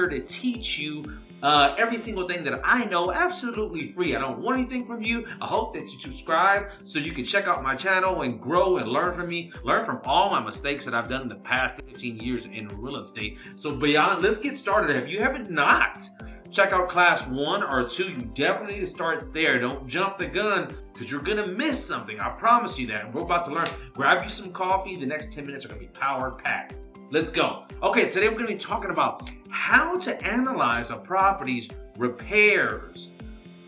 here to teach you every single thing that I know absolutely free. I don't want anything from you. I hope that you subscribe so you can check out my channel and grow and learn from me, learn from all my mistakes that I've done in the past 15 years in real estate. So beyond, let's get started. If you haven't not check out class 1 or 2, you definitely need to start there. Don't jump the gun because you're gonna miss something. I promise you that. We're about to learn. Grab you some coffee. The next 10 minutes are gonna be power packed. Let's go. Okay, today we're going to be talking about how to analyze a property's repairs.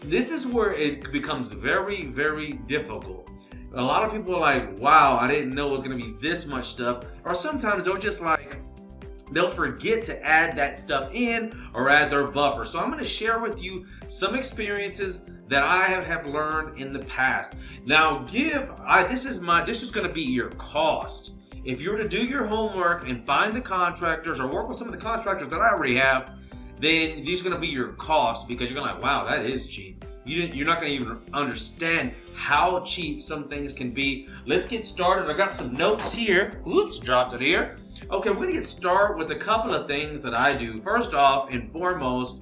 This is where it becomes very, very difficult. A lot of people are like, wow, I didn't know it was going to be this much stuff. Or sometimes they'll forget to add that stuff in or add their buffer. So I'm going to share with you some experiences that I have learned in the past. Now, this is going to be your cost. If you were to do your homework and find the contractors or work with some of the contractors that I already have, then these are going to be your cost because you're going to like, wow, that is cheap. You're not going to even understand how cheap some things can be. Let's get started. I got some notes here. Oops, dropped it here. Okay, we're going to get started with a couple of things that I do. First off and foremost,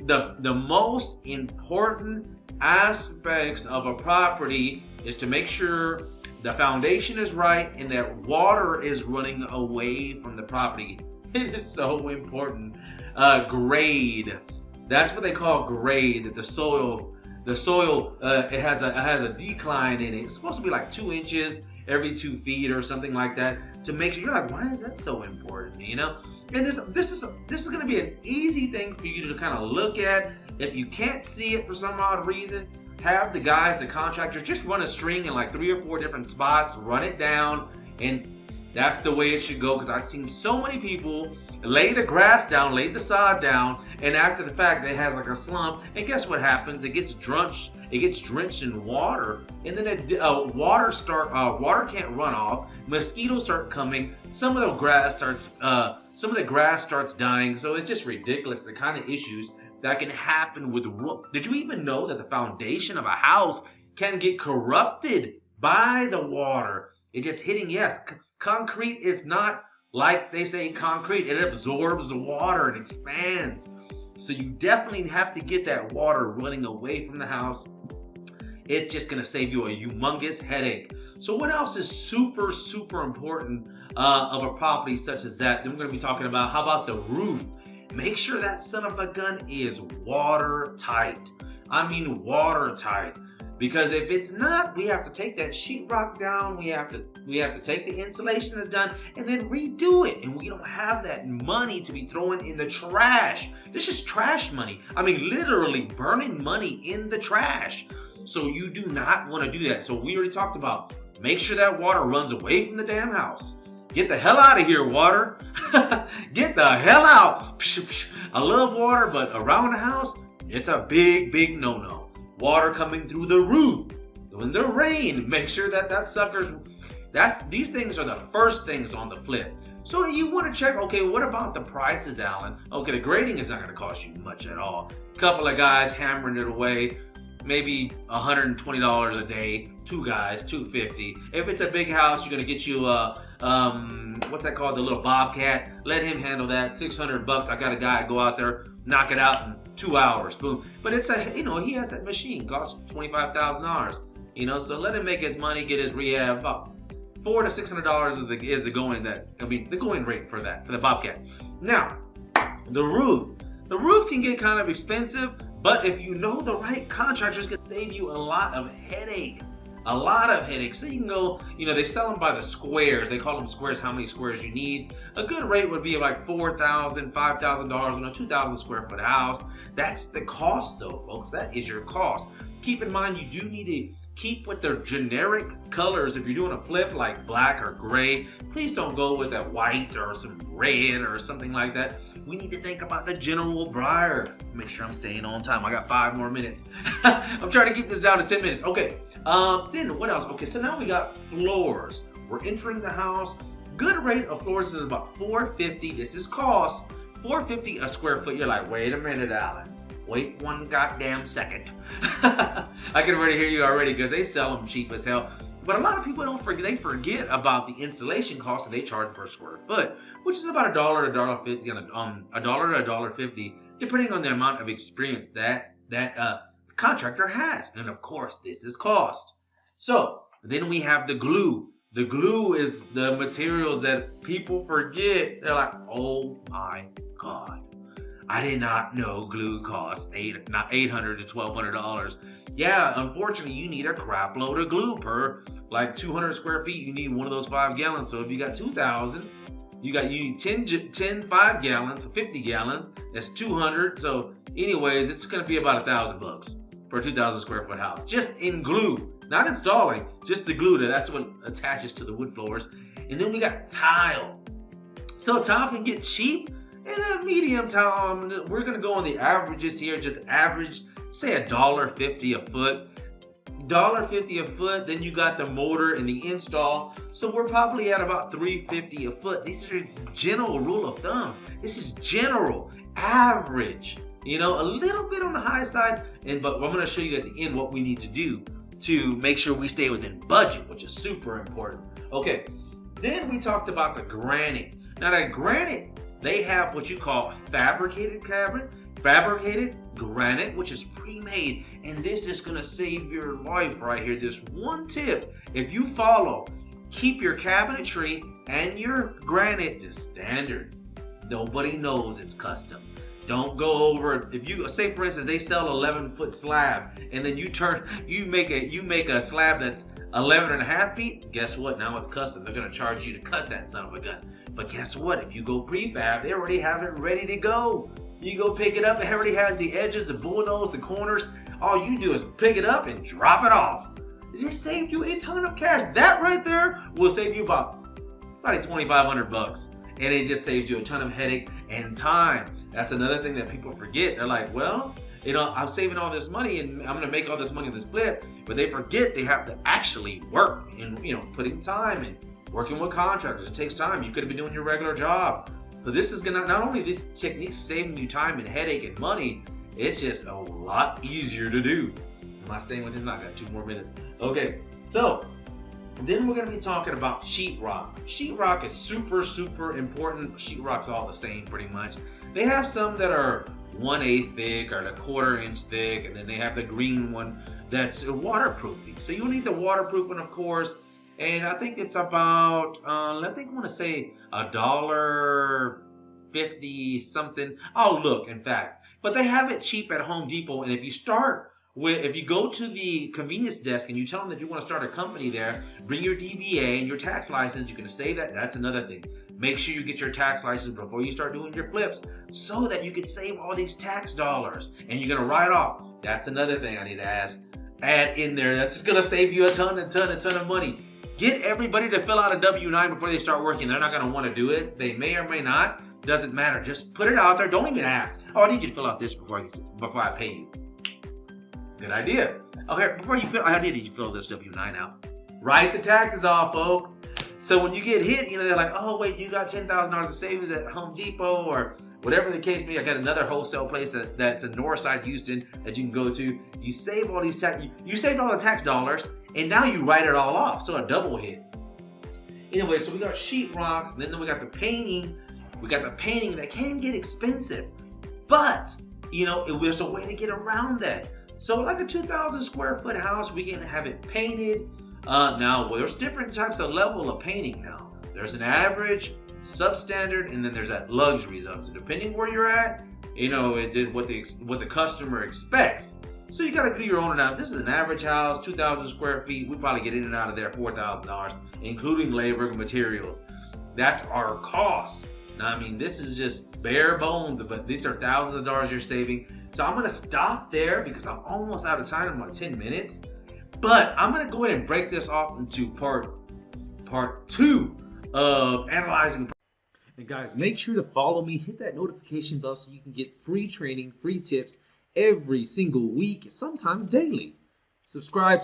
the most important aspects of a property is to make sure the foundation is right and that water is running away from the property. It is so important. Grade. That's what they call grade. The soil. It has a decline in it. It's supposed to be like 2 inches every 2 feet or something like that. To make sure you're like, why is that so important? You know. And this is going to be an easy thing for you to kind of look at. If you can't see it for some odd reason, have the guys, the contractors, just run a string in like 3 or 4 different spots, run it down, and that's the way it should go. Because I've seen so many people lay the grass down, lay the sod down, and after the fact, it has like a slump. And guess what happens? It gets drenched. It gets drenched in water, and then water can't run off. Mosquitoes start coming. Some of the grass starts dying. So it's just ridiculous. The kind of issues that can happen with roof. Did you even know that the foundation of a house can get corrupted by the water? It just hitting, yes, concrete is not like they say concrete. It absorbs water and expands. So you definitely have to get that water running away from the house. It's just going to save you a humongous headache. So what else is super, super important of a property such as that? Then we're going to be talking about, how about the roof? Make sure that son of a gun is watertight. I mean watertight. Because if it's not, we have to take that sheetrock down. We have to take the insulation that's done and then redo it. And we don't have that money to be throwing in the trash. This is trash money. I mean, literally burning money in the trash. So you do not want to do that. So we already talked about, make sure that water runs away from the damn house. Get the hell out of here, water. Get the hell out. I love water, but around the house, it's a big, big no-no. Water coming through the roof. When the rain, make sure that sucker's... These things are the first things on the flip. So you want to check, okay, what about the prices, Alan? Okay, the grading is not going to cost you much at all. A couple of guys hammering it away. Maybe $120 a day. 2 guys, $250. If it's a big house, you're gonna get you what's that called? The little Bobcat. Let him handle that. $600. I got a guy go out there, knock it out in 2 hours. Boom. But it's he has that machine. Costs $25,000. So let him make his money, get his rehab. About $400 to $600 is the going rate for the Bobcat. Now, the roof. The roof can get kind of expensive. But if you know the right contractors, can save you a lot of headache. A lot of headaches. So you can go, they sell them by the squares. They call them squares, how many squares you need. A good rate would be like $4,000, $5,000 on a 2,000 square foot house. That's the cost though, folks. That is your cost. Keep in mind, you do need to keep with their generic colors. If you're doing a flip like black or gray, please don't go with a white or some red or something like that. We need to think about the general briar. Make sure I'm staying on time. I got 5 more minutes. I'm trying to keep this down to 10 minutes. Okay, then what else? Okay, so now we got floors. We're entering the house. Good rate of floors is about $450. This is cost. $450 a square foot. You're like, wait a minute, Alan. Wait 1 goddamn second. I can already hear you already because they sell them cheap as hell. But a lot of people don't forget. They forget about the installation cost that they charge per square foot, which is about $1 to $1.50, $1 to $1.50, depending on the amount of experience that contractor has. And of course, this is cost. So then we have the glue. The glue is the materials that people forget. They're like, oh my God, I did not know glue costs $800 to $1,200. Yeah, unfortunately, you need a crap load of glue per like 200 square feet. You need one of those 5 gallons. So if you got 2,000, you need 10 5 gallons, 50 gallons. That's 200. So anyways, it's going to be about $1,000 for a 2,000 square foot house, just in glue, not installing, just the glue. That's what attaches to the wood floors. And then we got tile. So tile can get cheap. And a medium tile, we're going to go on the averages here, just average, say $1.50 a foot. $1.50 a foot, then you got the motor and the install. So we're probably at about $3.50 a foot. These are just general rule of thumbs. This is general, average. You know, a little bit on the high side, but I'm going to show you at the end what we need to do to make sure we stay within budget, which is super important. Okay, then we talked about the granite. Now that granite, they have what you call fabricated granite, which is pre-made, and this is going to save your life right here. This one tip, if you follow, keep your cabinetry and your granite to standard. Nobody knows it's custom. Don't go over. If you say, for instance, they sell 11-foot slab, and then you make a slab that's 11.5 feet. Guess what? Now it's custom. They're gonna charge you to cut that son of a gun. But guess what? If you go prefab, they already have it ready to go. You go pick it up. It already has the edges, the bullnose, the corners. All you do is pick it up and drop it off. It just saved you a ton of cash. That right there will save you about $2,500. And it just saves you a ton of headache and time. That's another thing that people forget. They're like, well, you know, I'm saving all this money and I'm gonna make all this money in this flip, but they forget they have to actually work and, you know, putting time and working with contractors. It takes time. You could have been doing your regular job. But this is gonna, not only this technique saving you time and headache and money, it's just a lot easier to do. Am I staying with him? I got 2 more minutes. Okay, so then we're going to be talking about sheetrock. Sheetrock is super, super important. Sheetrock's all the same pretty much. They have some that are 1/8 thick or 1/4 inch thick, and then they have the green one that's waterproofing. So you'll need the waterproofing, of course, and I think it's about, I want to say $1.50 something. I'll look, in fact. But they have it cheap at Home Depot, and if you go to the convenience desk and you tell them that you want to start a company there, bring your DBA and your tax license. You're going to say that. That's another thing. Make sure you get your tax license before you start doing your flips so that you can save all these tax dollars and you're going to write off. That's another thing I need to add in there. That's just going to save you a ton of money. Get everybody to fill out a W-9 before they start working. They're not going to want to do it. They may or may not. Doesn't matter. Just put it out there. Don't even ask. Oh, I need you to fill out this before I pay you. Good idea. Okay, before you fill, I need you to fill this W-9 out. Write the taxes off, folks. So when you get hit, you know, they're like, oh, wait, you got $10,000 of savings at Home Depot or whatever the case may be. I got another wholesale place that's in Northside Houston that you can go to. You save all these you saved all the tax dollars, and now you write it all off. So a double hit. Anyway, so we got sheetrock, and then we got the painting. We got the painting that can get expensive, but you know, there's a way to get around that. So like a 2,000 square foot house, we can have it painted. Now, there's different types of level of painting now. There's an average, substandard, and then there's that luxury zone. So depending where you're at, you know, it did what the customer expects. So you got to do your own analysis. This is an average house, 2,000 square feet. We probably get in and out of there $4,000, including labor and materials. That's our cost. Now, I mean, this is just bare bones, but these are thousands of dollars you're saving. So I'm going to stop there because I'm almost out of time in about 10 minutes. But I'm going to go ahead and break this off into part 2 of analyzing. And guys, make sure to follow me. Hit that notification bell so you can get free training, free tips every single week, sometimes daily. Subscribe.